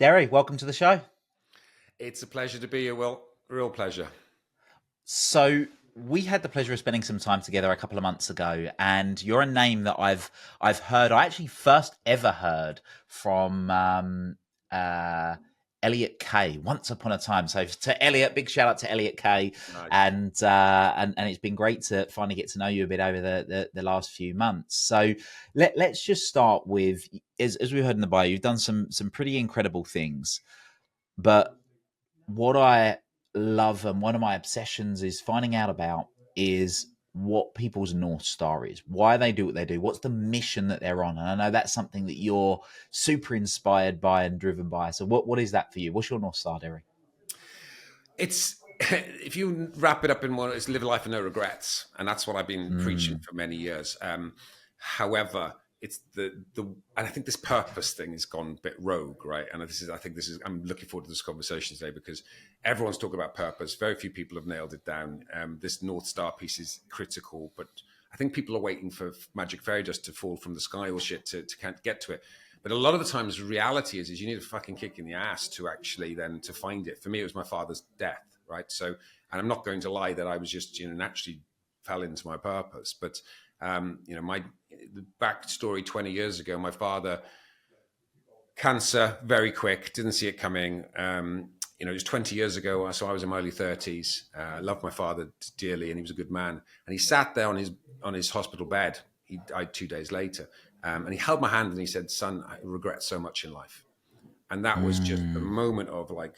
Deri, welcome to the show. It's a pleasure to be here, Will. Real pleasure. So we had the pleasure of spending some time together a couple of months ago, and you're a name that I've heard. I actually first ever heard from uh, Elliot Kay once upon a time. So to Elliot, big shout out to Elliot Kay, Nice. and it's been great to finally get to know you a bit over the last few months. So let's just start with, as we heard in the bio, you've done some pretty incredible things, but what I love and one of my obsessions is finding out about is what people's North Star is, why they do what they do, what's the mission that they're on. And I know that's something that you're super inspired by and driven by. So what is that for you? What's your North Star, Deri? It's if you wrap it up in one, it's live a life with no regrets, and that's what I've been preaching for many years. However, it's and I think this purpose thing has gone a bit rogue, right? And I'm looking forward to this conversation today because everyone's talking about purpose. Very few people have nailed it down. This North Star piece is critical, but I think people are waiting for magic fairy dust to fall from the sky or shit to can't get to it. But a lot of the times, the reality is you need a fucking kick in the ass to actually then to find it. For me, it was my father's death, right? So, and I'm not going to lie that I was just naturally fell into my purpose, but my backstory 20 years ago, my father, cancer, very quick, didn't see it coming. It was 20 years ago, so I was in my early 30s. I loved my father dearly, and he was a good man. And he sat there on his hospital bed. He died 2 days later. And he held my hand and he said, "Son, I regret so much in life." And that was just the moment of like,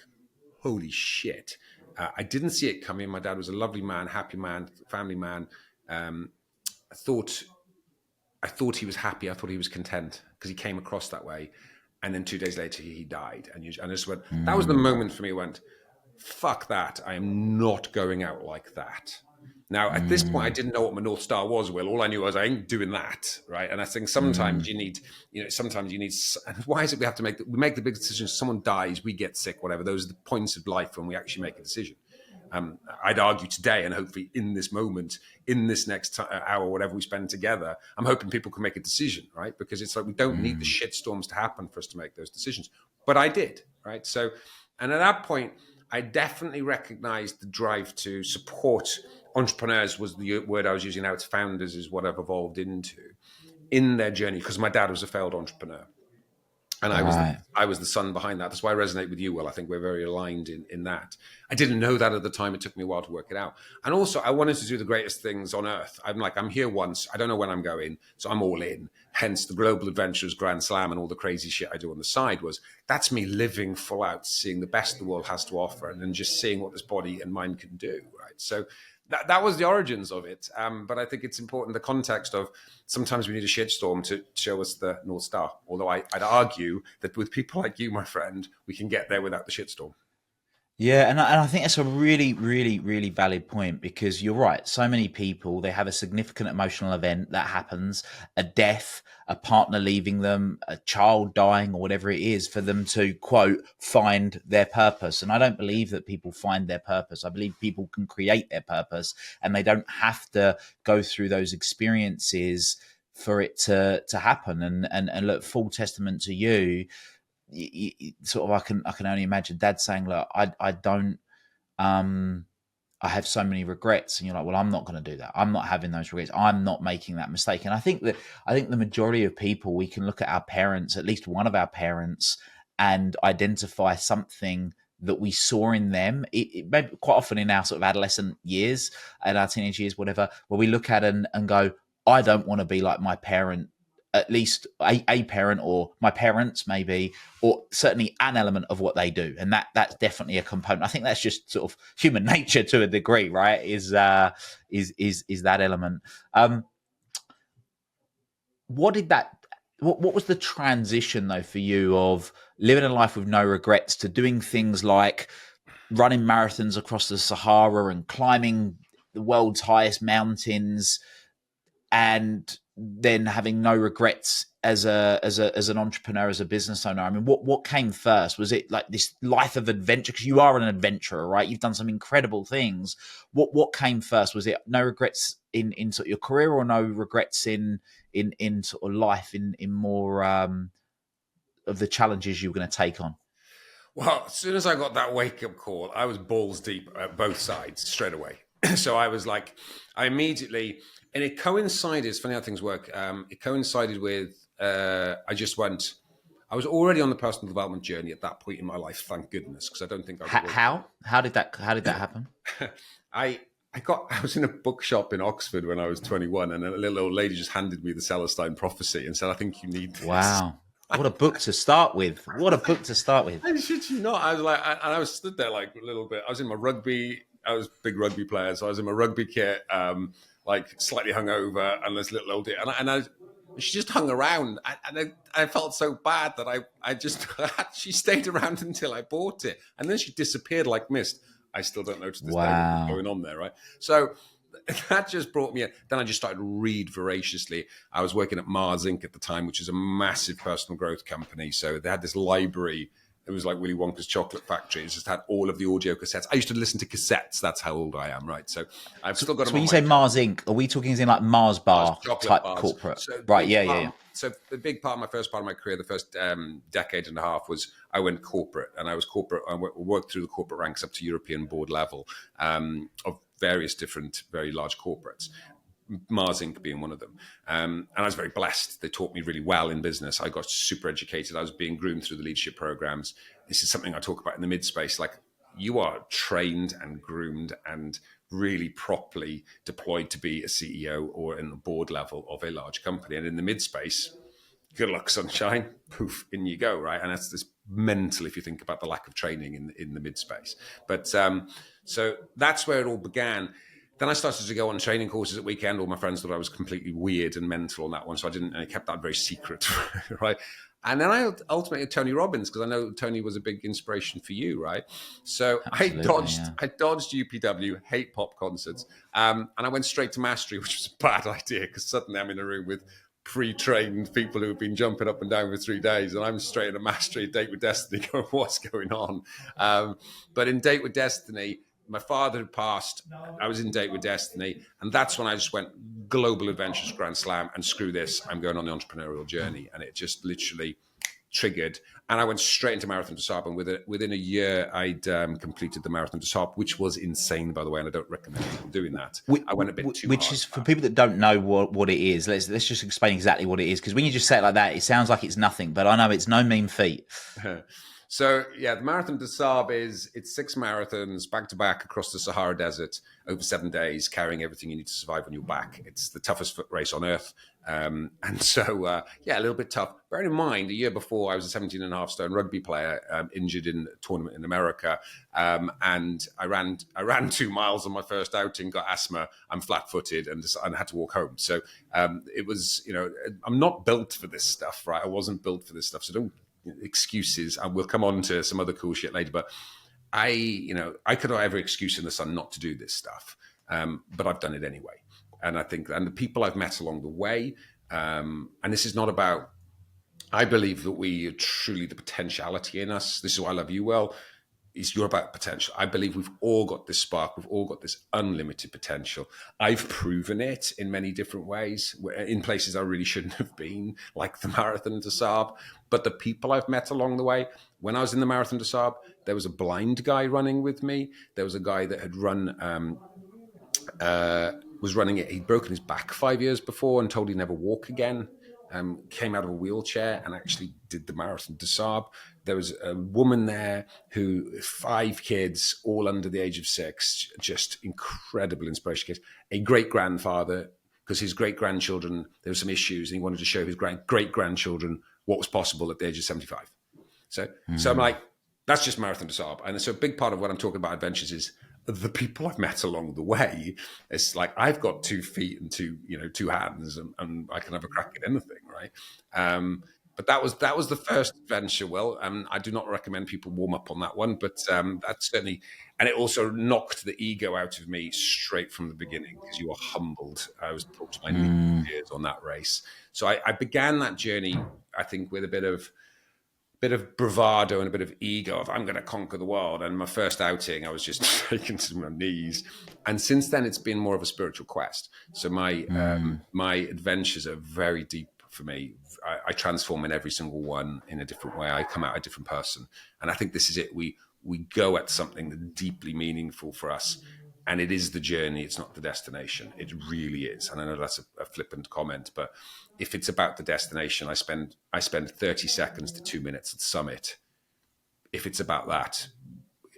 holy shit. I didn't see it coming. My dad was a lovely man, happy man, family man. I thought he was happy. I thought he was content because he came across that way. And then 2 days later, he died. And I just went, that was the moment for me. I went, fuck that. I am not going out like that. Now, at this point, I didn't know what my North Star was, Will. All I knew was I ain't doing that, right? And I think sometimes you need, and why is it we have to we make the big decisions, someone dies, we get sick, whatever. Those are the points of life when we actually make a decision. I'd argue today, and hopefully in this moment, in this next hour, whatever we spend together, I'm hoping people can make a decision, right? Because it's like we don't need the shitstorms to happen for us to make those decisions. But I did, right? So, and at that point, I definitely recognized the drive to support entrepreneurs was the word I was using. Now it's founders is what I've evolved into in their journey, because my dad was a failed entrepreneur. And I was the son behind that. That's why I resonate with you, Will. I think we're very aligned in that. I didn't know that at the time. It took me a while to work it out. And also, I wanted to do the greatest things on earth. I'm here once. I don't know when I'm going, so I'm all in. Hence, the Global Adventures Grand Slam and all the crazy shit I do on the side that's me living full out, seeing the best the world has to offer, and then just seeing what this body and mind can do, right? So that was the origins of it. But I think it's important, the context of sometimes we need a shitstorm to show us the North Star. Although I'd argue that with people like you, my friend, we can get there without the shitstorm. Yeah, and I think that's a really, really, really valid point, because you're right. So many people, they have a significant emotional event that happens, a death, a partner leaving them, a child dying, or whatever it is, for them to, quote, find their purpose. And I don't believe that people find their purpose. I believe people can create their purpose, and they don't have to go through those experiences for it to happen. And look, full testament to you. Sort of, I can only imagine Dad saying, "Look, I don't, I have so many regrets," and you're like, "Well, I'm not going to do that. I'm not having those regrets. I'm not making that mistake." And I think the majority of people, we can look at our parents, at least one of our parents, and identify something that we saw in them. It maybe quite often in our sort of adolescent years, and our teenage years, whatever, where we look at and go, "I don't want to be like my parent." At least a parent, or my parents maybe, or certainly an element of what they do. And that's definitely a component. I think that's just sort of human nature to a degree, right? Is that element. What was the transition though for you of living a life with no regrets to doing things like running marathons across the Sahara and climbing the world's highest mountains, and then having no regrets as an entrepreneur, as a business owner? I mean, what came first? Was it like this life of adventure? Because you are an adventurer, right? You've done some incredible things. What came first? Was it no regrets in sort of your career, or no regrets in sort of life, in more of the challenges you were going to take on? Well, as soon as I got that wake-up call, I was balls deep at both sides straight away. So I was like, I immediately, and it coincided, it's funny how things work. It coincided with, I was already on the personal development journey at that point in my life, thank goodness, because I don't think I was. How did that happen? I was in a bookshop in Oxford when I was 21, and a little old lady just handed me the Celestine Prophecy and said, I think you need this. Wow. What a book to start with. What a book to start with. And shit you not, I was like, I was stood there like a little bit. I was in my rugby, I was a big rugby player, so I was in my rugby kit, like slightly hungover, and this little old, she just hung around, and I felt so bad that I just, she stayed around until I bought it, and then she disappeared like mist. I still don't know to this day what's going on there, right? So that just brought me in. Then I just started to read voraciously. I was working at Mars Inc. at the time, which is a massive personal growth company. So they had this library. It was like Willy Wonka's chocolate factory. It just had all of the audio cassettes. I used to listen to cassettes. That's how old I am, right? So I've still got them. So when you say Mars Inc., are we talking as in like Mars bar type bars. Corporate? So right, yeah. So the big part of my first part of my career, the first decade and a half, was I went corporate, and I was corporate. I worked through the corporate ranks up to European board level of various different, very large corporates. Mars Inc. being one of them. And I was very blessed. They taught me really well in business. I got super educated. I was being groomed through the leadership programs. This is something I talk about in the mid-space. Like, you are trained and groomed and really properly deployed to be a CEO or in the board level of a large company. And in the mid-space, good luck, sunshine, poof, in you go, right? And that's this mental, if you think about the lack of training in the mid-space. But so that's where it all began. Then I started to go on training courses at weekend. All my friends thought I was completely weird and mental on that one, so I kept that very secret, right? And then I ultimately Tony Robbins, because I know Tony was a big inspiration for you, right? So I dodged UPW, hate pop concerts, and I went straight to mastery, which was a bad idea, because suddenly I'm in a room with pre-trained people who have been jumping up and down for 3 days, and I'm straight in a mastery, Date with Destiny, going, what's going on? But in Date with Destiny, my father had passed. I was in Date with Destiny, and that's when I just went global adventures Grand Slam, and screw this, I'm going on the entrepreneurial journey. And it just literally triggered, and I went straight into Marathon des Sables, and within a year I'd completed the Marathon des Sables, which was insane, by the way, and I don't recommend people doing that. I went a bit too which hard. Is for people that don't know what it is, let's just explain exactly what it is, because when you just say it like that, it sounds like it's nothing, but I know it's no mean feat. So, yeah, the Marathon des Sables it's 6 marathons back to back across the Sahara Desert over 7 days, carrying everything you need to survive on your back. It's the toughest foot race on earth. And so, a little bit tough. Bearing in mind, a year before, I was a 17.5 stone rugby player, injured in a tournament in America. And I ran 2 miles on my first outing, got asthma. I'm flat footed and had to walk home. So it was, I'm not built for this stuff, right? I wasn't built for this stuff. So don't excuses, and we'll come on to some other cool shit later, but I could have every excuse in the sun not to do this stuff, but I've done it anyway. And I think, and the people I've met along the way, and this is not about, I believe that we are truly the potentiality in us. This is why I love you, well, is you're about potential. I believe we've all got this spark. We've all got this unlimited potential. I've proven it in many different ways, in places I really shouldn't have been, like the Marathon des Sables. But the people I've met along the way, when I was in the Marathon des Sables, there was a blind guy running with me. There was a guy that had was running it. He'd broken his back 5 years before and told he'd never walk again. Came out of a wheelchair and actually did the Marathon des Sables. There was a woman there who 5 kids, all under the age of 6, just incredible inspiration kids. A great-grandfather, because his great-grandchildren, there were some issues, and he wanted to show his great-grandchildren what was possible at the age of 75. So I'm like, that's just Marathon des Sables. And so a big part of what I'm talking about adventures is the people I've met along the way. It's like, I've got 2 feet and 2 hands, and I can have a crack at anything, right? But that was the first adventure. Well, I do not recommend people warm up on that one, but that's certainly, and it also knocked the ego out of me straight from the beginning, because you are humbled. I was talked to my years on that race. So I began that journey, I think, with a bit of bravado and a bit of ego of, I'm going to conquer the world. And my first outing, I was just taken to my knees. And since then, it's been more of a spiritual quest. So my adventures are very deep for me. I transform in every single one in a different way. I come out a different person. And I think this is it. We go at something that's deeply meaningful for us. And it is the journey. It's not the destination. It really is. And I know that's a flippant comment, but if it's about the destination, I spend 30 seconds to 2 minutes at the summit. If it's about that,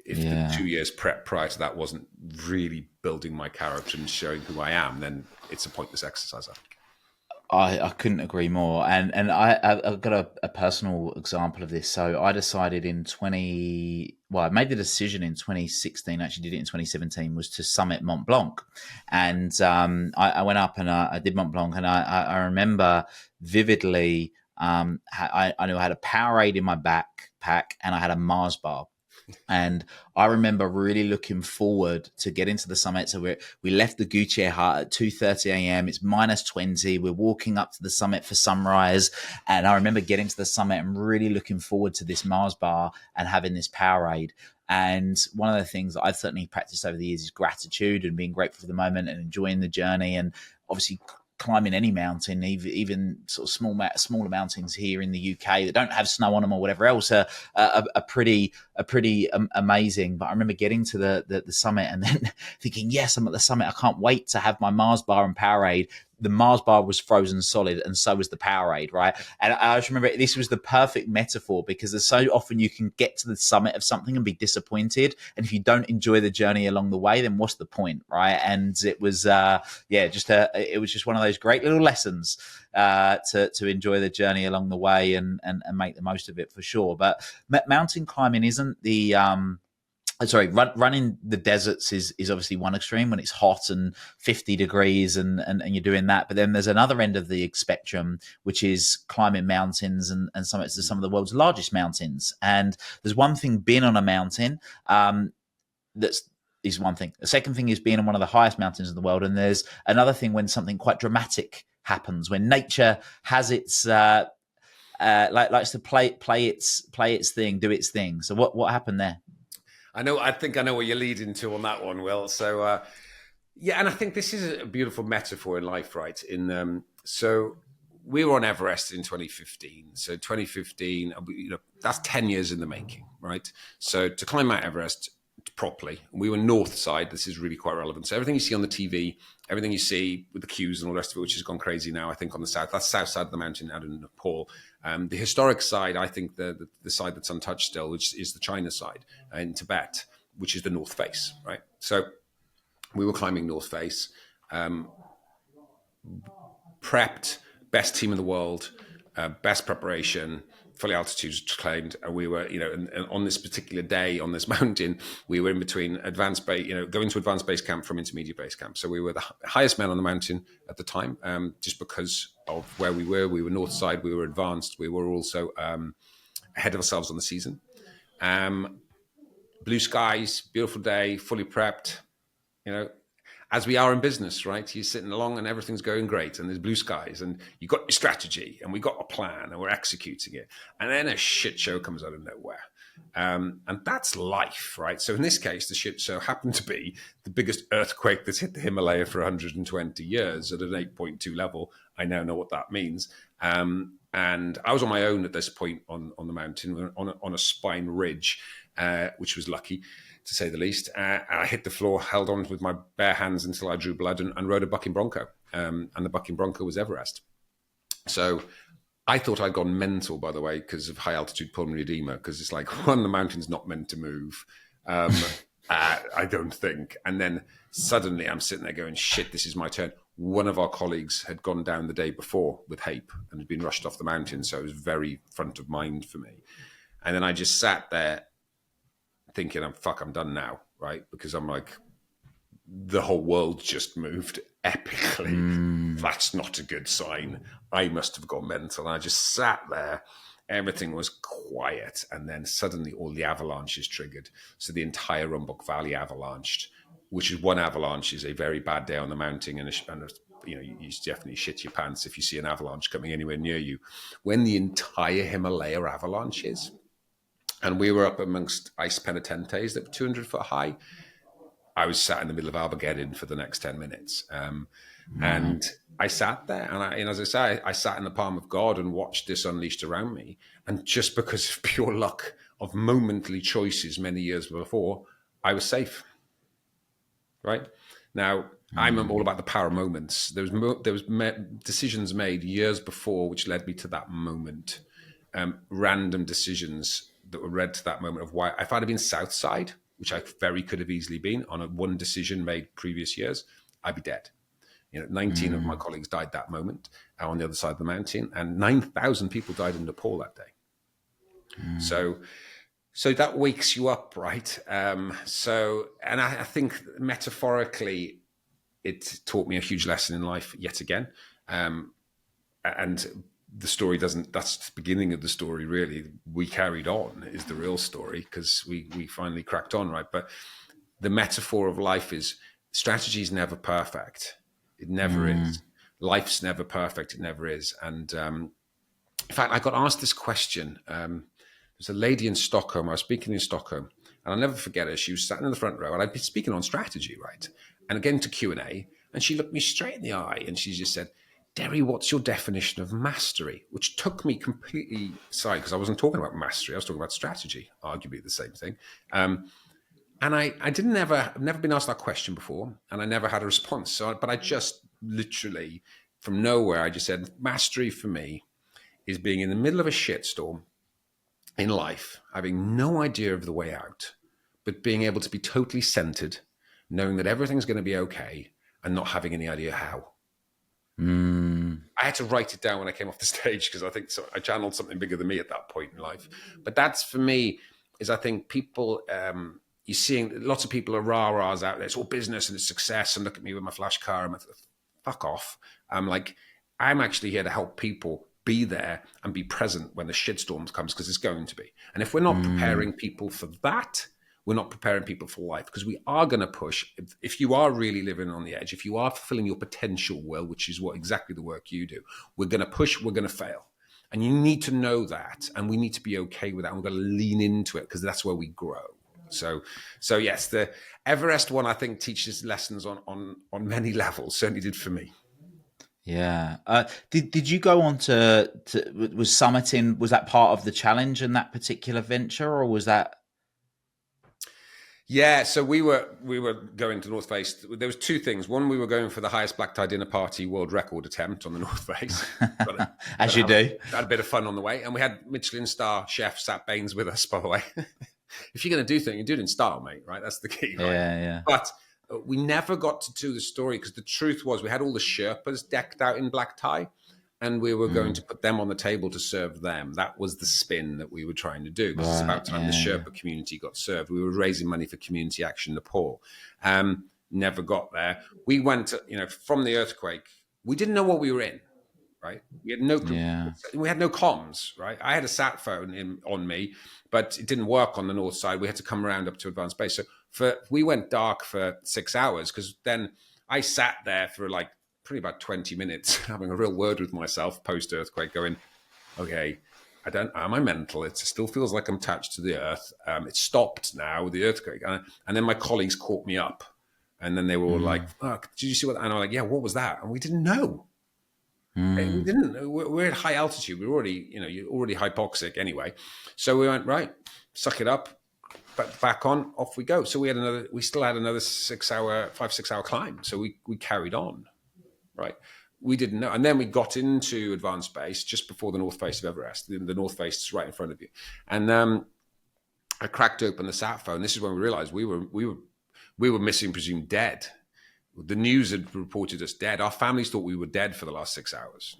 if the 2 years prep prior to that wasn't really building my character and showing who I am, then it's a pointless exercise, I think. I couldn't agree more. And I've got a personal example of this. So I decided I made the decision in 2016, actually did it in 2017, was to summit Mont Blanc. And I went up and I did Mont Blanc. And I remember vividly, I knew I had a Powerade in my backpack and I had a Mars bar. And I remember really looking forward to getting to the summit. So we left the Goutier Hut at 2:30 a.m. It's -20. We're walking up to the summit for sunrise. And I remember getting to the summit and really looking forward to this Mars bar and having this Powerade. And one of the things that I've certainly practiced over the years is gratitude and being grateful for the moment and enjoying the journey. And obviously climbing any mountain, even sort of smaller mountains here in the UK that don't have snow on them or whatever else, are pretty amazing. But I remember getting to the summit and then thinking, yes, I'm at the summit. I can't wait to have my Mars bar and Powerade. The Mars bar was frozen solid, and so was the Powerade, right? And I just remember this was the perfect metaphor, because there's so often you can get to the summit of something and be disappointed, and if you don't enjoy the journey along the way, then what's the point, right? And it was, it was just one of those great little lessons to enjoy the journey along the way and make the most of it, for sure. But mountain climbing isn't the running the deserts is obviously one extreme when it's hot and 50 degrees and you're doing that. But then there's another end of the spectrum, which is climbing mountains and some of the world's largest mountains. And there's one thing being on a mountain is one thing. The second thing is being on one of the highest mountains in the world. And there's another thing when something quite dramatic happens, when nature has its likes to play its thing, do its thing. So what happened there? I think I know where you're leading to on that one, Will. So, and I think this is a beautiful metaphor in life, right? So we were on Everest in 2015. So 2015, that's 10 years in the making, right? So to climb Mount Everest properly, we were north side. This is really quite relevant. So everything you see on the TV, everything you see with the queues and all the rest of it, which has gone crazy now, I think on the south, that's south side of the mountain out in Nepal. The historic side, I think the side that's untouched still, which is the China side in Tibet, which is the north face, right? So we were climbing north face, prepped, best team in the world, best preparation, fully altitude claimed, and we were, and on this particular day on this mountain, we were in between advanced base, going to advanced base camp from intermediate base camp. So we were the highest men on the mountain at the time, just because of where we were. We were north side, we were advanced, we were also ahead of ourselves on the season. Blue skies, beautiful day, fully prepped, as we are in business, right? You're sitting along and everything's going great and there's blue skies and you got your strategy and we got a plan and we're executing it. And then a shit show comes out of nowhere. And that's life, right? So in this case, the shit show happened to be the biggest earthquake that's hit the Himalaya for 120 years at an 8.2 level. I now know what that means. And I was on my own at this point on the mountain, on a spine ridge, which was lucky, to say the least. I hit the floor, held on with my bare hands until I drew blood and rode a bucking bronco. And the bucking bronco was Everest. So I thought I'd gone mental, by the way, because of high altitude pulmonary edema, because it's like, one, the mountain's not meant to move. I don't think. And then suddenly I'm sitting there going, shit, this is my turn. One of our colleagues had gone down the day before with HAPE and had been rushed off the mountain. So it was very front of mind for me. And then I just sat there thinking, I'm done now, right? Because I'm like, the whole world just moved epically. That's not a good sign. I must have gone mental. And I just sat there. Everything was quiet. And then suddenly all the avalanches triggered. So the entire Rumbok Valley avalanched, which is one avalanche is a very bad day on the mountain. And you definitely shit your pants if you see an avalanche coming anywhere near you. When the entire Himalaya avalanches, and we were up amongst ice penitentes that were 200 foot high, I was sat in the middle of Armageddon for the next 10 minutes. And I sat there, and as I say, I sat in the palm of God and watched this unleashed around me. And just because of pure luck of momentary choices many years before, I was safe. Right now, I'm all about the power of moments. There was decisions made years before which led me to that moment. Random decisions that were led to that moment of why. If I'd have been Southside, which I very could have easily been on one decision made previous years, I'd be dead. 19 of my colleagues died that moment on the other side of the mountain, and 9,000 people died in Nepal that day. So that wakes you up, right? And I think metaphorically, it taught me a huge lesson in life yet again. And the story that's the beginning of the story, really. We carried on is the real story, because we finally cracked on, right? But the metaphor of life is strategy is never perfect. It never is. Life's never perfect. It never is. And in fact, I got asked this question. There's a lady in Stockholm. I was speaking in Stockholm, and I'll never forget her. She was sat in the front row, and I'd been speaking on strategy, right? And again to Q&A, and she looked me straight in the eye, and she just said, "Deri, what's your definition of mastery?" Which took me completely aside, because I wasn't talking about mastery. I was talking about strategy, arguably the same thing. And I've never been asked that question before, and I never had a response. But I just literally, from nowhere, I just said, mastery for me is being in the middle of a shitstorm in life, having no idea of the way out, but being able to be totally centered, knowing that everything's going to be okay, and not having any idea how. I had to write it down when I came off the stage, because I think I channeled something bigger than me at that point in life. But that's, for me, is I think people... you're seeing lots of people are rah-rahs out there. It's all business and it's success. And look at me with my flash car. I'm like, fuck off. I'm actually here to help people be there and be present when the shitstorm comes, because it's going to be. And if we're not preparing people for that, we're not preparing people for life, because we are going to push. If you are really living on the edge, if you are fulfilling your potential well, which is exactly the work you do, we're going to push, we're going to fail. And you need to know that. And we need to be okay with that. And we're going to lean into it, because that's where we grow. So yes, the Everest one, I think, teaches lessons on many levels. Certainly did for me. Yeah. Did you go on to was summiting? Was that part of the challenge in that particular venture, or was that? Yeah. So we were going to North Face. There was two things. One, we were going for the highest black tie dinner party world record attempt on the North Face. As you do. Had a bit of fun on the way, and we had Michelin star chef Sat Baines with us, by the way. If you're going to do things, you do it in style, mate, right? That's the key, right? Yeah. But we never got to do the story, because the truth was we had all the Sherpas decked out in black tie, and we were going to put them on the table to serve them. That was the spin that we were trying to do, because it's about time the Sherpa community got served. We were raising money for Community Action Nepal. Never got there. We went, from the earthquake, we didn't know what we were in. Right, we had no comms. Right, I had a sat phone on me, but it didn't work on the north side. We had to come around up to advanced base. So we went dark for 6 hours, because then I sat there for probably about 20 minutes, having a real word with myself post earthquake, going, okay, am I mental? It still feels like I'm attached to the earth. It stopped now with the earthquake, and then my colleagues caught me up, and then they were all like, oh, did you see what? And I'm like, yeah, what was that? And we didn't know. We didn't. We're at high altitude. We're already, you're already hypoxic anyway. So we went, right, suck it up, but back on, off we go. So we still had another 6 hour climb. So we carried on, right? We didn't know. And then we got into advanced base just before the north face of Everest. The north face is right in front of you. And I cracked open the sat phone. This is when we realized we were missing, presumed dead. The news had reported us dead. Our families thought we were dead for the last 6 hours.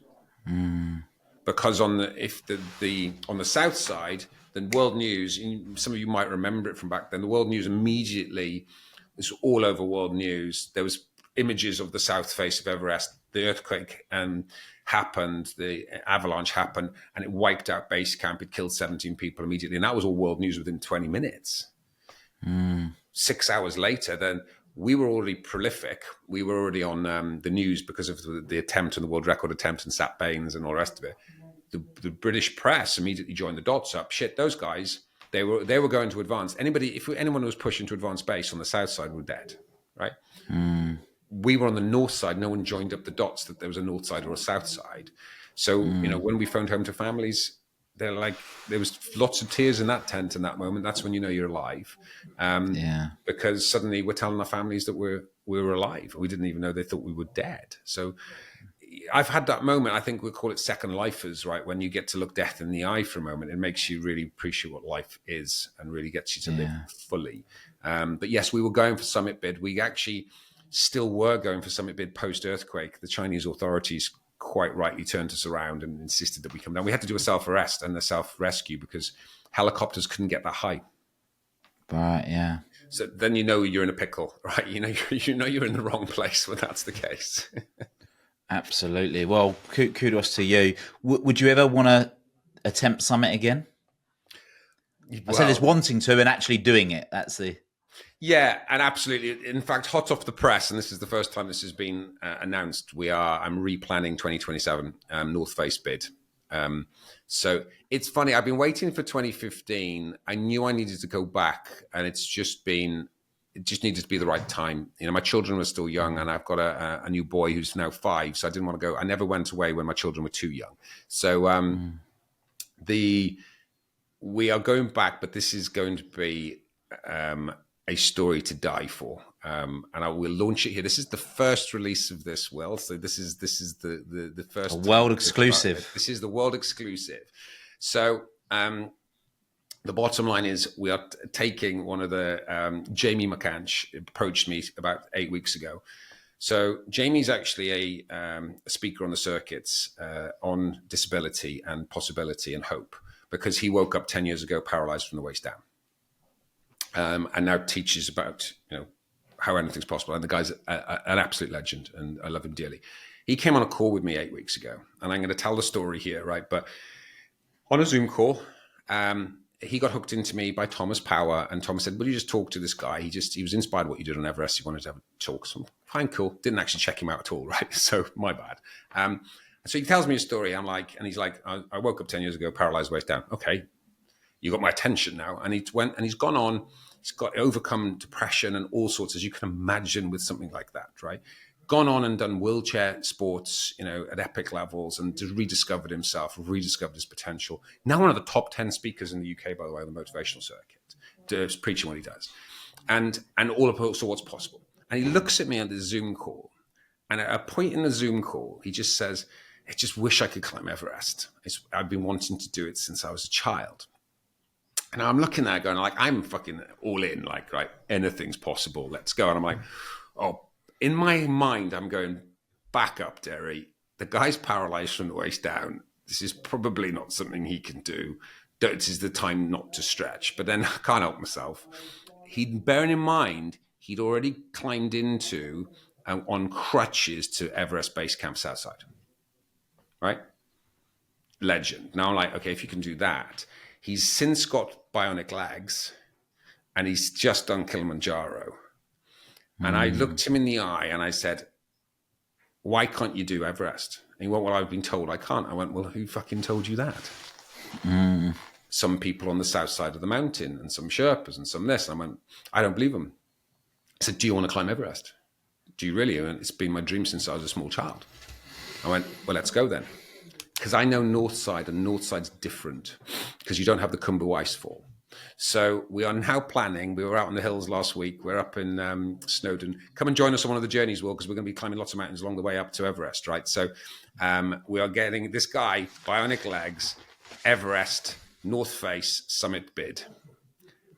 Because on the south side, the world news, some of you might remember it from back then, the world news immediately, it was all over world news. There was images of the south face of Everest. The earthquake happened, the avalanche happened, and it wiped out base camp. It killed 17 people immediately. And that was all world news within 20 minutes. 6 hours later, then we were already prolific. We were already on the news because of the attempt and the world record attempt and Sat Baines and all the rest of it. The British press immediately joined the dots up. Shit, those guys, They were going to advance. Anyone who was pushing to advance base on the south side were dead, right? We were on the north side. No one joined up the dots that there was a north side or a south side. So, when we phoned home to families, they're like, there was lots of tears in that tent in that moment. That's when you know you're alive. Because suddenly we're telling our families that we were alive. We didn't even know they thought we were dead. So I've had that moment. I think we'll call it second lifers, right? When you get to look death in the eye for a moment, it makes you really appreciate what life is and really gets you to live fully. But yes, we were going for summit bid. We actually still were going for summit bid post-earthquake. The Chinese authorities quite rightly turned us around and insisted that we come down. We had to do a self-arrest and a self-rescue because helicopters couldn't get that high. Right, yeah. So then you're in a pickle, right? You know you're in the wrong place when that's the case. Absolutely. Well, kudos to you. Would you ever want to attempt summit again? I said it's wanting to and actually doing it. That's the... Yeah, and absolutely. In fact, hot off the press, and this is the first time this has been announced, I'm replanning 2027 North Face bid. So it's funny. I've been waiting for 2015. I knew I needed to go back, and it just needed to be the right time. My children were still young, and I've got a new boy who's now 5, so I didn't want to go. I never went away when my children were too young. So we are going back, but this is going to be a story to die for, and I will launch it here. This is the first release of this, Will. So this is the first world exclusive. This is the world exclusive. So the bottom line is we are taking one of the Jamie McCann approached me about 8 weeks ago. So Jamie's actually a speaker on the circuits on disability and possibility and hope, because he woke up 10 years ago paralyzed from the waist down. And now teaches about how anything's possible. And the guy's an absolute legend, and I love him dearly. He came on a call with me 8 weeks ago, and I'm going to tell the story here, right? But on a Zoom call, he got hooked into me by Thomas Power, and Thomas said, "Will you just talk to this guy? He was inspired what you did on Everest. He wanted to have a talk." So fine, cool. Didn't actually check him out at all, right? So my bad. So he tells me a story. He's like, I woke up 10 years ago, paralyzed waist down. Okay, you got my attention now. And he's gone on. He's got overcome depression and all sorts, as you can imagine with something like that, right? Gone on and done wheelchair sports, at epic levels, and just rediscovered himself, rediscovered his potential. Now one of the top 10 speakers in the UK, by the way, on the motivational circuit, preaching what he does, and all of also what's possible. And he looks at me on the Zoom call, and at a point in the Zoom call, he just says, "I just wish I could climb Everest. I've been wanting to do it since I was a child." And I'm looking there going like, I'm fucking all in, like, right, anything's possible. Let's go. And I'm like, oh, in my mind, I'm going, back up, Deri. The guy's paralyzed from the waist down. This is probably not something he can do. This is the time not to stretch. But then I can't help myself. Bearing in mind, he'd already climbed into on crutches to Everest Base Camp Southside. Right? Legend. Now I'm like, okay, if you can do that. He's since got bionic legs, and he's just done Kilimanjaro. And I looked him in the eye and I said, "Why can't you do Everest?" And he went, "Well, I've been told I can't." I went, "Well, who fucking told you that?" Some people on the south side of the mountain, and some Sherpas, and some this. And I went, "I don't believe them." I said, "Do you want to climb Everest? Do you really?" And it's been my dream since I was a small child. I went, "Well, let's go then." Because I know north side, and north side's different because you don't have the Khumbu icefall. So we are now planning. We were out on the hills last week. We're up in Snowdon. Come and join us on one of the journeys, Will, because we're going to be climbing lots of mountains along the way up to Everest, right? So we are getting this guy, bionic legs, Everest, North Face, summit bid.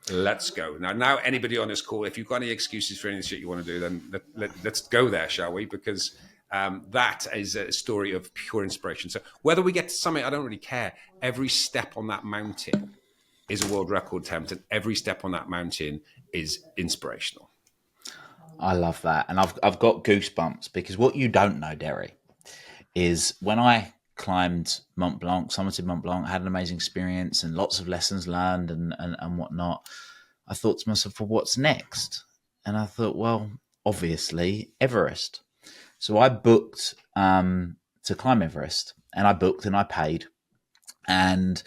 Let's go. Now, anybody on this call, if you've got any excuses for any shit you want to do, then let's go there, shall we? Because that is a story of pure inspiration. So whether we get to summit, I don't really care. Every step on that mountain is a world record attempt, and every step on that mountain is inspirational. I love that. And I've got goosebumps, because what you don't know, Deri, is when I climbed Mont Blanc, summited Mont Blanc, had an amazing experience and lots of lessons learned and whatnot, I thought to myself, well, what's next? And I thought, well, obviously Everest. So I booked to climb Everest, and I booked and I paid. And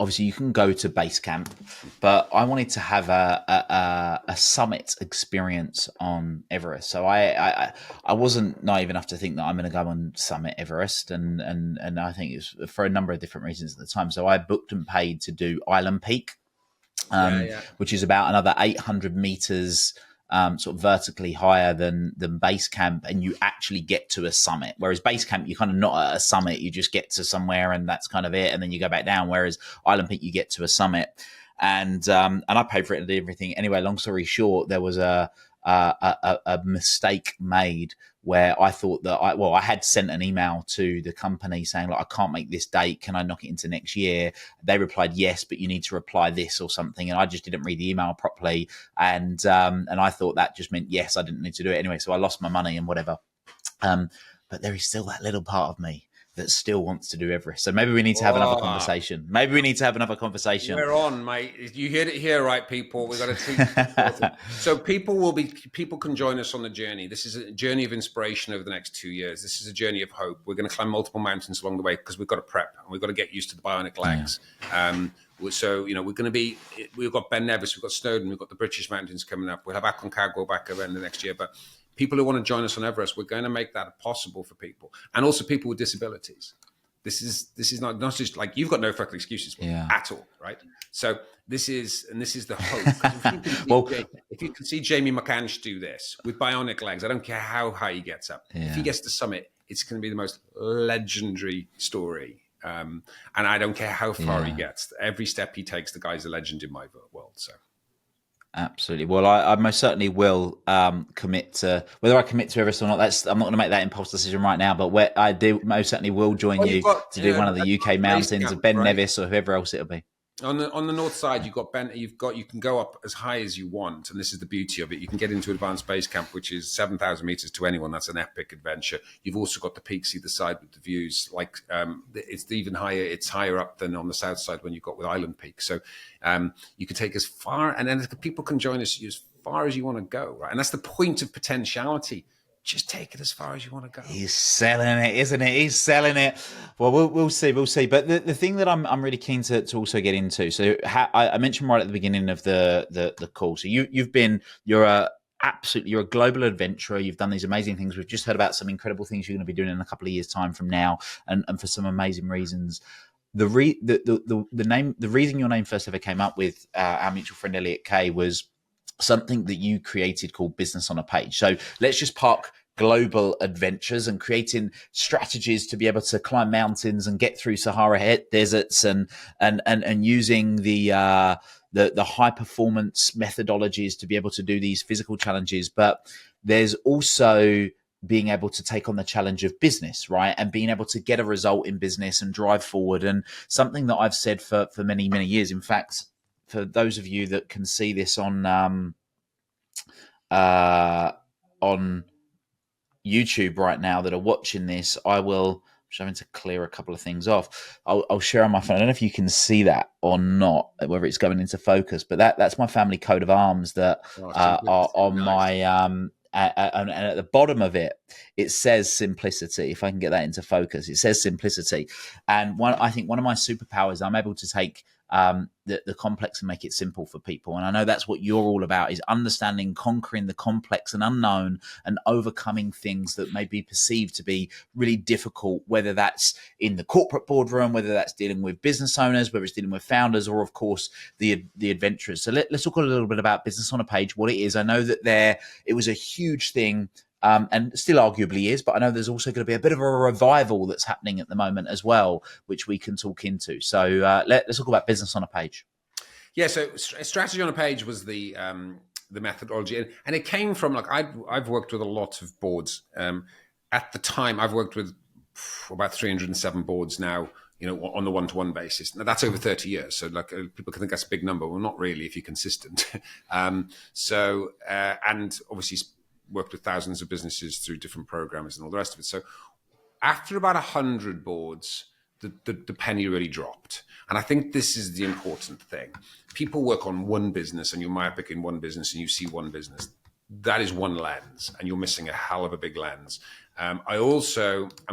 obviously you can go to base camp, but I wanted to have a summit experience on Everest. So I wasn't naive enough to think that I'm going to go on summit Everest, and I think it's for a number of different reasons at the time. So I booked and paid to do Island Peak, which is about another 800 meters. Sort of vertically higher than base camp, and you actually get to a summit. Whereas base camp, you're kind of not at a summit; you just get to somewhere, and that's kind of it, and then you go back down. Whereas Island Peak, you get to a summit, and I paid for it and did everything. Anyway, long story short, there was a mistake made where I thought that I had sent an email to the company saying, like, I can't make this date. Can I knock it into next year? They replied, yes, but you need to reply this or something. And I just didn't read the email properly. And I thought that just meant, yes, I didn't need to do it anyway. So I lost my money and whatever. But there is still that little part of me that still wants to do Everest. So maybe we need to have another conversation. We're on, mate. You heard it here, right, people? We've got to teach. So people can join us on the journey. This is a journey of inspiration over the next 2 years. This is a journey of hope. We're going to climb multiple mountains along the way because we've got to prep and we've got to get used to the bionic legs. Yeah. So, we've got Ben Nevis, we've got Snowdon, we've got the British Mountains coming up. We'll have Aconcagua back at the end of next year. But people who want to join us on Everest, we're going to make that possible for people, and also people with disabilities. This is not just like you've got no fucking excuses at all, right? So this is the hope. If you can see Jamie McCann do this with bionic legs, I don't care how high he gets up. Yeah. If he gets to the summit, it's going to be the most legendary story. And I don't care how far he gets. Every step he takes, the guy's a legend in my world. So. Absolutely. Well, I most certainly will commit to whether I commit to Everest or not. I'm not going to make that impulse decision right now. But I do most certainly will join you to do one of the UK mountains of Ben Nevis or whoever else it'll be. On the north side, you can go up as high as you want, and this is the beauty of it. You can get into advanced base camp, which is 7,000 meters to anyone. That's an epic adventure. You've also got the peaks either side with the views. Like it's even higher. It's higher up than on the south side when you've got with Island Peak. So you can take as far, and then people can join us as far as you want to go, right? And that's the point of potentiality. Just take it as far as you want to go. He's selling it, isn't it? He's selling it. Well, we'll see. But the thing that I'm really keen to also get into. So I mentioned right at the beginning of the call. So you're a global adventurer. You've done these amazing things. We've just heard about some incredible things you're going to be doing in a couple of years' time from now, and for some amazing reasons. The reason your name first ever came up with our mutual friend Elliot Kay was something that you created called Business on a Page. So let's just park global adventures and creating strategies to be able to climb mountains and get through Sahara deserts and using the high performance methodologies to be able to do these physical challenges. But there's also being able to take on the challenge of business, right? And being able to get a result in business and drive forward. And something that I've said for many, many years, in fact, for those of you that can see this on YouTube right now that are watching this, I'm having to clear a couple of things off. I'll share on my phone. I don't know if you can see that or not, whether it's going into focus, but that's my family coat of arms that are on my and at the bottom of it, it says simplicity. If I can get that into focus, it says simplicity. And I think one of my superpowers, I'm able to take the complex and make it simple for people. And I know that's what you're all about, is understanding, conquering the complex and unknown and overcoming things that may be perceived to be really difficult, whether that's in the corporate boardroom, whether that's dealing with business owners, whether it's dealing with founders, or of course the adventurers. So let's talk a little bit about Business on a Page, what it is. I know that it was a huge thing, and still arguably is, but I know there's also going to be a bit of a revival that's happening at the moment as well, which we can talk into. So let's talk about Business on a Page. Yeah, so strategy on a page was the methodology, and it came from, like, I've worked with a lot of boards. At the time, I've worked with about 307 boards now, on the one-to-one basis. Now, that's over 30 years. So, like, people can think that's a big number. Well, not really if you're consistent. And obviously worked with thousands of businesses through different programs and all the rest of it. So after about 100 boards, the penny really dropped. And I think this is the important thing. People work on one business, and you're myopic in one business, and you see one business. that is one lens, and you're missing a hell of a big lens. I'm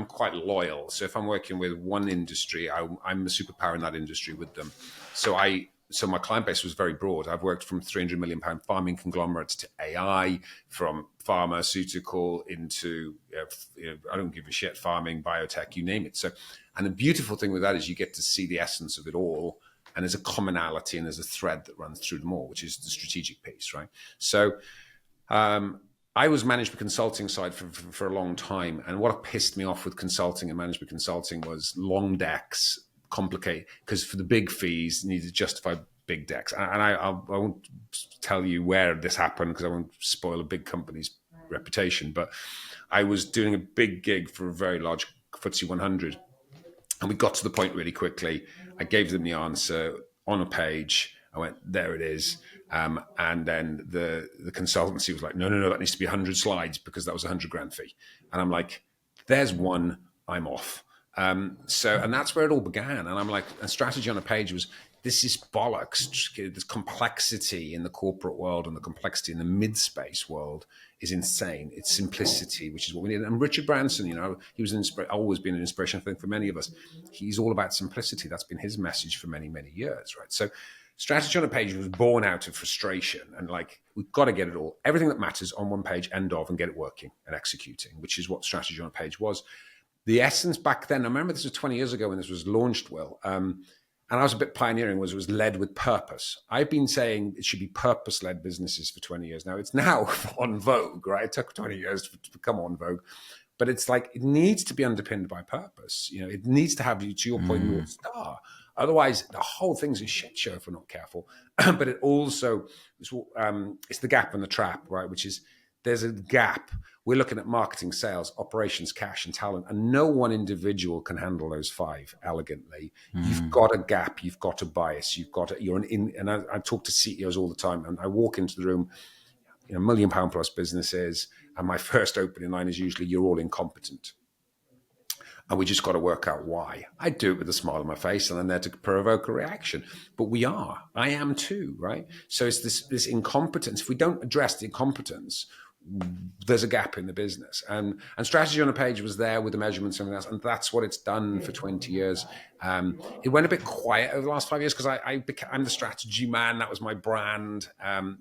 quite loyal. So if I'm working with one industry, I'm a superpower in that industry with them. So my client base was very broad. I've worked from £300 million farming conglomerates to AI, from pharmaceutical into, I don't give a shit, farming, biotech, you name it. So, and the beautiful thing with that is you get to see the essence of it all. And there's a commonality and there's a thread that runs through them all, which is the strategic piece, right? So I was management consulting side for a long time. And what pissed me off with consulting and management consulting was long decks, complicated, because for the big fees, you need to justify big decks. And I won't tell you where this happened because I won't spoil a big company's reputation. But I was doing a big gig for a very large FTSE 100. And we got to the point really quickly. I gave them the answer on a page. I went, there it is. And then the consultancy was like, no, that needs to be 100 slides because that was a 100 grand fee. And I'm like, there's one, I'm off. And that's where it all began. And I'm like, a strategy on a page was, this is bollocks. There's complexity in the corporate world, and the complexity in the mid-space world is insane. It's simplicity, which is what we need. And Richard Branson, he was always been an inspiration, I think, for many of us. He's all about simplicity. That's been his message for many, many years, right? So strategy on a page was born out of frustration and like, we've got to get it all, everything that matters on one page, end of, and get it working and executing, which is what strategy on a page was. The essence back then, I remember this was 20 years ago when this was launched, Will, and I was a bit pioneering, was it was led with purpose. I've been saying it should be purpose-led businesses for 20 years now. It's now on vogue, right? It took 20 years to become on vogue. But it's like, it needs to be underpinned by purpose. It needs to have, to your point, North Star. Otherwise, the whole thing's a shit show if we're not careful. But it also, it's the gap and the trap, right? Which is, there's a gap. We're looking at marketing, sales, operations, cash, and talent, and no one individual can handle those five elegantly. You've got a gap, you've got a bias, and I talk to CEOs all the time, and I walk into the room, £1 million plus businesses, and my first opening line is usually, you're all incompetent. And we just got to work out why. I do it with a smile on my face, and I'm there to provoke a reaction. But we are. I am too, right? So it's this incompetence. If we don't address the incompetence, there's a gap in the business. And strategy on a page was there with the measurements and everything else, and that's what it's done for 20 years. It went a bit quiet over the last 5 years because I'm the strategy man. That was my brand,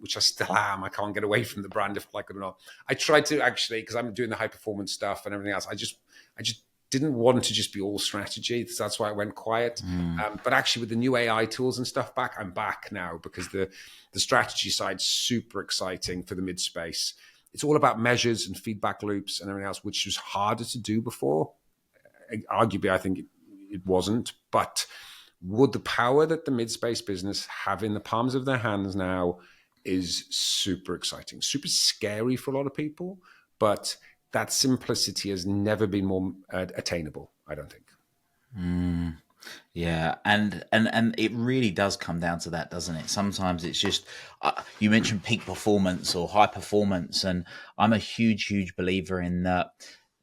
which I still am. I can't get away from the brand if I like it or not. I tried to actually, because I'm doing the high performance stuff and everything else. I just didn't want to just be all strategy. So that's why I went quiet. But actually with the new AI tools and stuff back, I'm back now because the strategy side's super exciting for the mid space. It's all about measures and feedback loops and everything else, which was harder to do before. Arguably, I think it wasn't. But would the power that the mid-space business have in the palms of their hands now is super exciting, super scary for a lot of people. But that simplicity has never been more attainable, I don't think. Yeah, and it really does come down to that, doesn't it? Sometimes it's just, you mentioned peak performance or high performance, and I'm a huge believer in that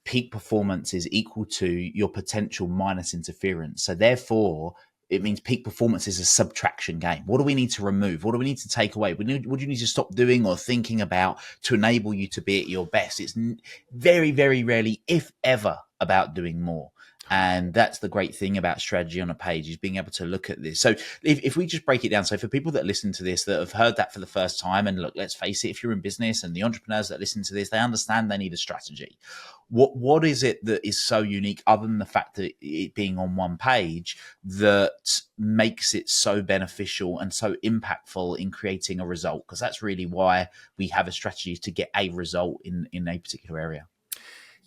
peak performance is equal to your potential minus interference. So therefore, it means peak performance is a subtraction game. What do we need to remove? What do we need to take away? What do you need to stop doing or thinking about to enable you to be at your best? It's very, very rarely, if ever, about doing more. And that's the great thing about strategy on a page, is being able to look at this. So if we just break it down, so for people that listen to this, that have heard that for the first time, and look, let's face it, if you're in business and the entrepreneurs that listen to this, they understand they need a strategy. What is it that is so unique, other than the fact that it being on one page, that makes it so beneficial and so impactful in creating a result? Because that's really why we have a strategy, to get a result in a particular area.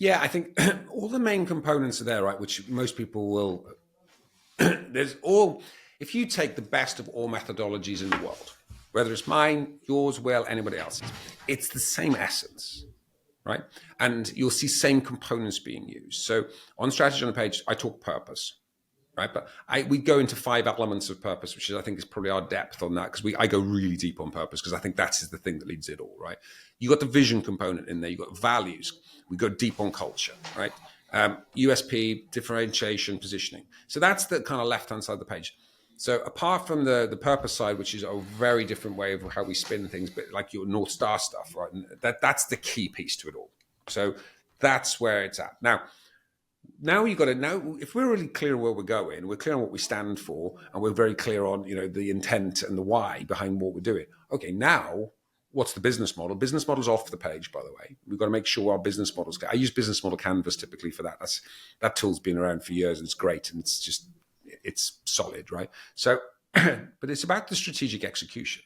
Yeah, I think all the main components are there, right? Which most people will. If you take the best of all methodologies in the world, whether it's mine, yours, Will, anybody else's, it's the same essence, right? And you'll see same components being used. So on strategy on the page, I talk purpose, right? But we go into 5 elements of purpose, which I think is probably our depth on that, because I go really deep on purpose, because I think that is the thing that leads it all, right? You got the vision component in there, you got values. We go deep on culture, right? USP, differentiation, positioning. So that's the kind of left-hand side of the page. So apart from the purpose side, which is a very different way of how we spin things, but like your North Star stuff, right? And that's the key piece to it all. So that's where it's at. Now you got to know, if we're really clear where we're going, we're clear on what we stand for, and we're very clear on, the intent and the why behind what we're doing. Okay, now what's the business model? Business model's off the page, by the way. We've got to make sure our business models. I use business model canvas typically for that. That tool's been around for years and it's great, and it's solid, right? So, but it's about the strategic execution.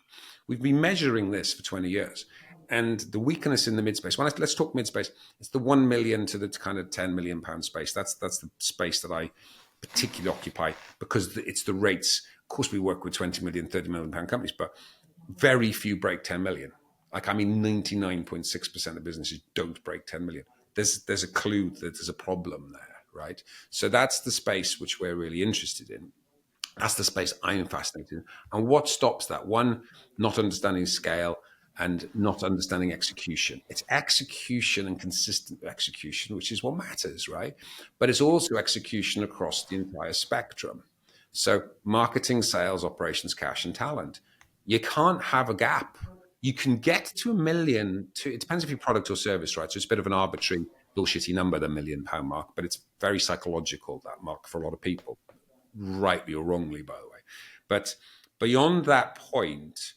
We've been measuring this for 20 years. And the weakness in the mid-space, let's talk mid-space, it's the 1 million to the kind of 10 million pound space. That's the space that I particularly occupy, because it's the rates. Of course, we work with 20 million, 30 million pound companies, but very few break 10 million. 99.6% of businesses don't break 10 million. There's a clue that there's a problem there, right? So that's the space which we're really interested in. That's the space I'm fascinated in. And what stops that? One, not understanding scale, and not understanding execution. It's execution and consistent execution, which is what matters, right? But it's also execution across the entire spectrum. So marketing, sales, operations, cash, and talent. You can't have a gap. You can get to 1 million, it depends if you're product or service, right? So it's a bit of an arbitrary, bullshitty number, the £1 million mark, but it's very psychological, that mark, for a lot of people, rightly or wrongly, by the way. But beyond that point,